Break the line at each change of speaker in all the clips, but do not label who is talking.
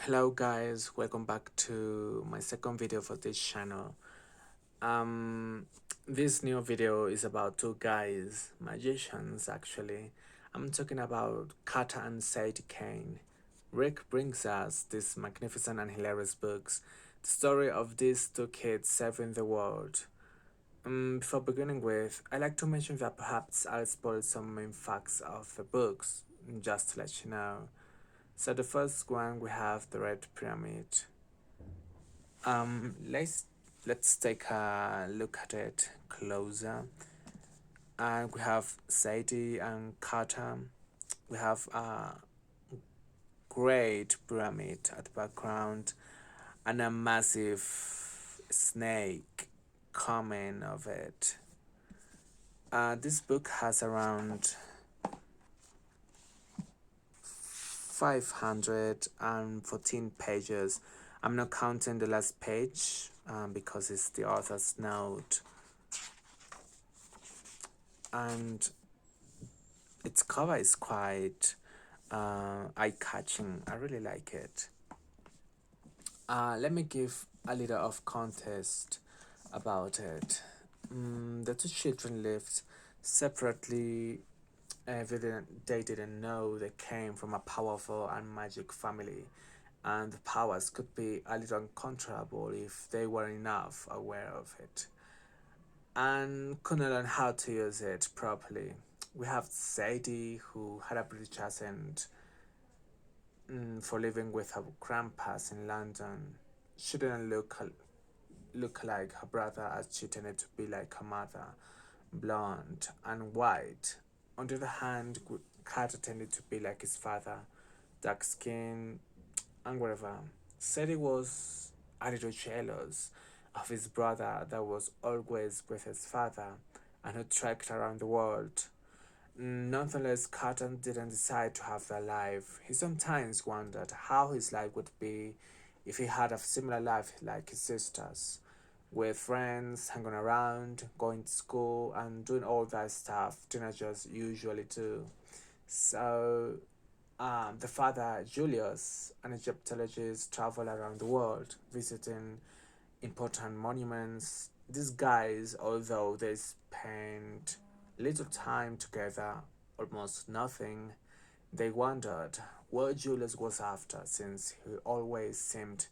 Hello guys, welcome back to my second video for this channel. Um this new video is about two guys, magicians actually. I'm talking about Carter and Sadie Kane. Rick brings us these magnificent and hilarious books, the story of these two kids saving the world. Before beginning with, I like to mention that perhaps I'll spoil some main facts of the books, just to let you know. So the first one we have the Red Pyramid. Let's take a look at it closer. And we have Sadie and Carter. We have a great pyramid at the background and a massive snake coming of it. This book has around 514 pages. I'm not counting the last page because it's the author's note, and its cover is quite eye-catching. I really like it. Let me give a little of context about it. The two children lived separately. They didn't know they came from a powerful and magic family, and the powers could be a little uncontrollable if they were enough aware of it and couldn't learn how to use it properly. We have Sadie, who had a British accent for living with her grandpas in London. She didn't look like her brother as she tended to be like her mother, blonde and white. On the other hand, Carter tended to be like his father, dark skin and whatever. Sadie was a little jealous of his brother that was always with his father and who trekked around the world. Nonetheless, Carter didn't decide to have that life. He sometimes wondered how his life would be if he had a similar life like his sisters, with friends, hanging around, going to school, and doing all that stuff teenagers usually do. So, the father, Julius, an Egyptologist, traveled around the world visiting important monuments. These guys, although they spent little time together, almost nothing, they wondered what Julius was after since he always seemed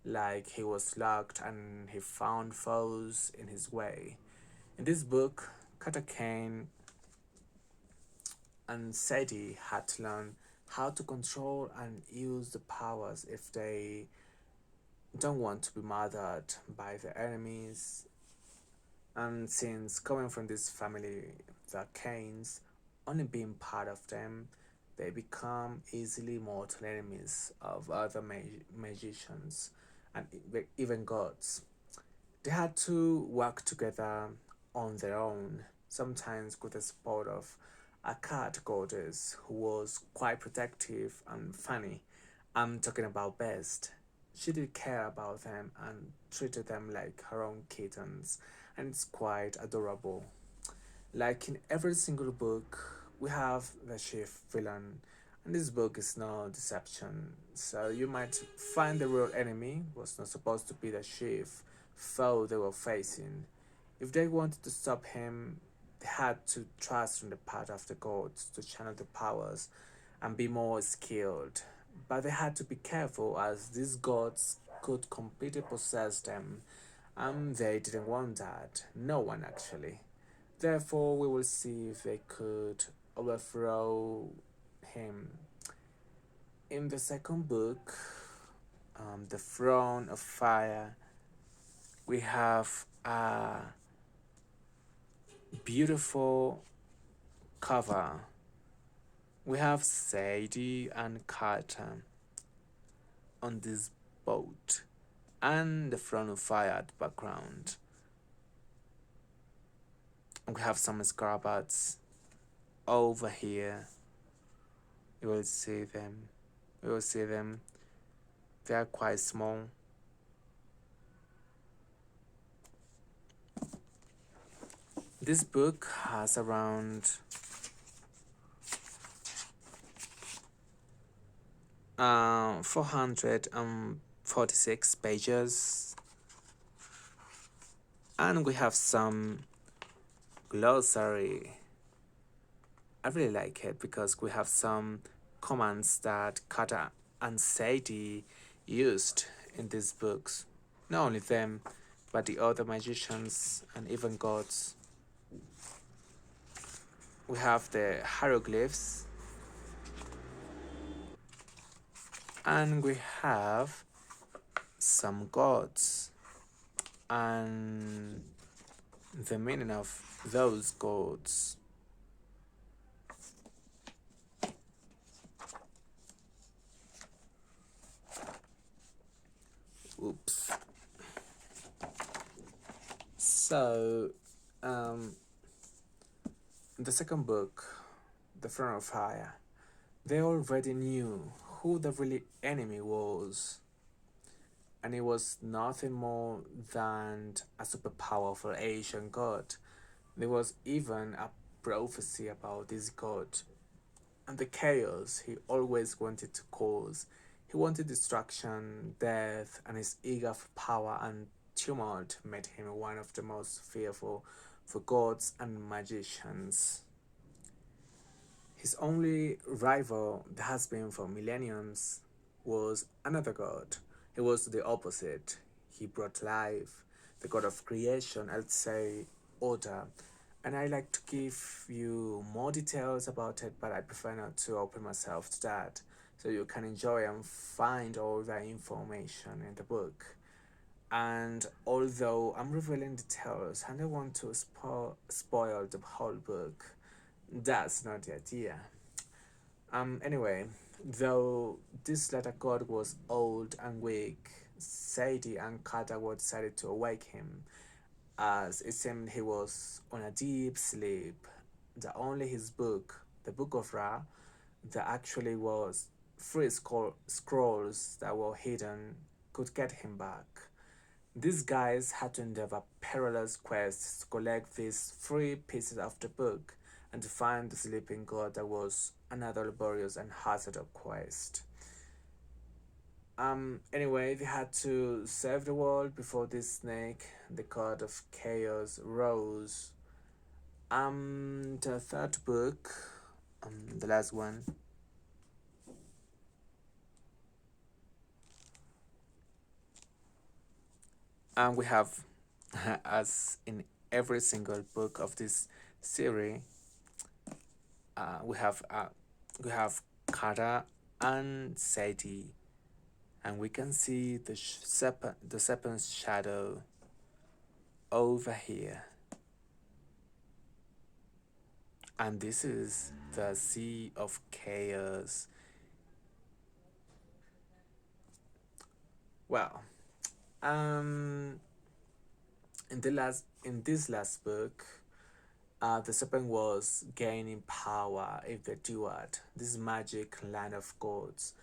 like he was locked and he found foes in his way. In this book, Carter Kane and Sadie had to learn how to control and use the powers if they don't want to be murdered by the enemies. And since coming from this family, the Kanes, only being part of them, they become easily mortal enemies of other magicians and even gods. They had to work together on their own, sometimes with the support of a cat goddess who was quite protective and funny. I'm talking about Best. She did care about them and treated them like her own kittens, and it's quite adorable. Like in every single book, we have the chief villain, and this book is no deception. So you might find the real enemy was not supposed to be the chief foe they were facing. If they wanted to stop him, they had to trust in the part of the gods to channel the powers and be more skilled. But they had to be careful as these gods could completely possess them, and they didn't want that. No one actually. Therefore, we will see if they could overthrow him. In the second book, The Throne of Fire, we have a beautiful cover. We have Sadie and Carter on this boat, and the Throne of Fire at the background. We have some scarabats over here. You will see them. You will see them. They are quite small. This book has around 446 pages, and we have some glossary. I really like it because we have some commands that Kata and Sadie used in these books. Not only them, but the other magicians and even gods. We have the hieroglyphs, and we have some gods and the meaning of those gods. Oops. So, um, the second book, The Throne of Fire, they already knew who the really enemy was, and it was nothing more than a super powerful Asian god. There was even a prophecy about this god and the chaos he always wanted to cause. He wanted destruction, death, and his eager for power and tumult made him one of the most fearful for gods and magicians. His only rival, that has been for millenniums, was another god. He was the opposite. He brought life, the god of creation, I'd say order. And I like to give you more details about it, but I prefer not to open myself to that. So you can enjoy and find all the information in the book. And although I'm revealing details and I want to spoil the whole book, that's not the idea. Anyway, though this latter god was old and weak, Sadie and Katawa decided to awake him, as it seemed he was on a deep sleep. That only his book, the Book of Ra, that actually was three scrolls that were hidden, could get him back. These guys had to endeavor perilous quests to collect these three pieces of the book and to find the sleeping god. That was another laborious and hazardous quest. Anyway, they had to save the world before this snake, the god of chaos, rose. The third book, the last one. We have, as in every single book of this series, uh, we have uh, we have Kara and Sadie, and we can see the serpent's shadow over here, and this is the Sea of Chaos. Well, um, in this last book, the serpent was gaining power if they do it. This magic land of gods,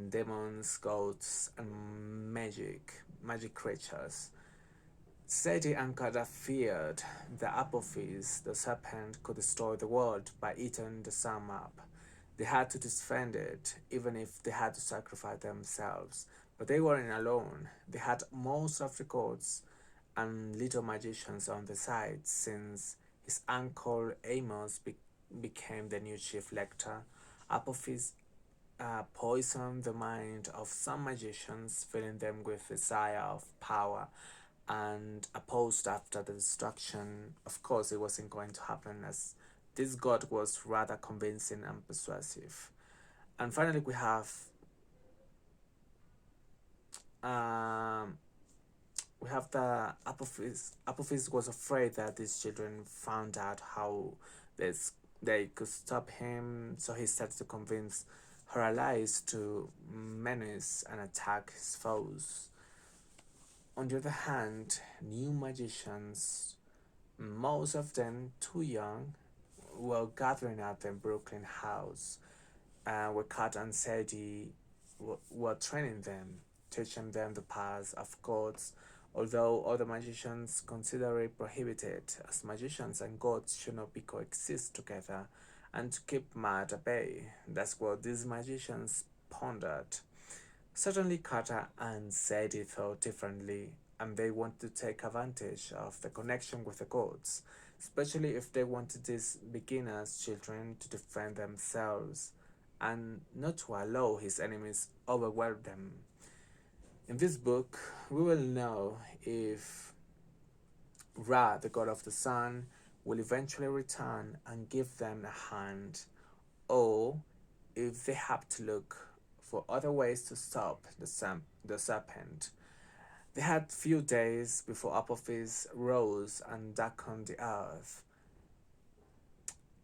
demons, gods, and magic creatures. Seti and Kada feared the Apophis, the serpent, could destroy the world by eating the sun up. They had to defend it, even if they had to sacrifice themselves. But they weren't alone. They had most of the gods and little magicians on the side, since his uncle Amos became the new chief lector. Apophis poisoned the mind of some magicians, filling them with desire of power and opposed after the destruction. Of course, it wasn't going to happen, as this god was rather convincing and persuasive. And finally, um, we have the Apophis. Apophis was afraid that these children found out how this they could stop him, so he started to convince her allies to menace and attack his foes. On the other hand, new magicians, most of them too young, were gathering at the Brooklyn house, where Kat and Sadie were training them, teaching them the paths of gods, although other magicians consider it prohibited, as magicians and gods should not be coexist together, and to keep mad at bay. That's what these magicians pondered. Certainly, Carter and Zadie thought differently, and they wanted to take advantage of the connection with the gods, especially if they wanted these beginners' children to defend themselves and not to allow his enemies overwhelm them. In this book, we will know if Ra, the god of the sun, will eventually return and give them a hand, or if they have to look for other ways to stop the serpent. They had few days before Apophis rose and darkened the earth,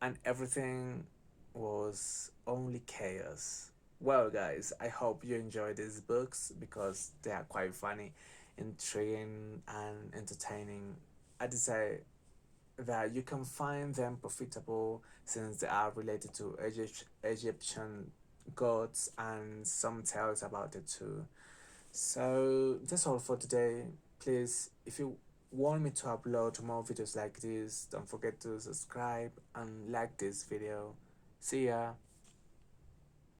and everything was only chaos. Well, guys, I hope you enjoy these books because they are quite funny, intriguing, and entertaining. I'd say that you can find them profitable since they are related to Egyptian gods and some tales about it too. So that's all for today. Please, if you want me to upload more videos like this, don't forget to subscribe and like this video. See ya.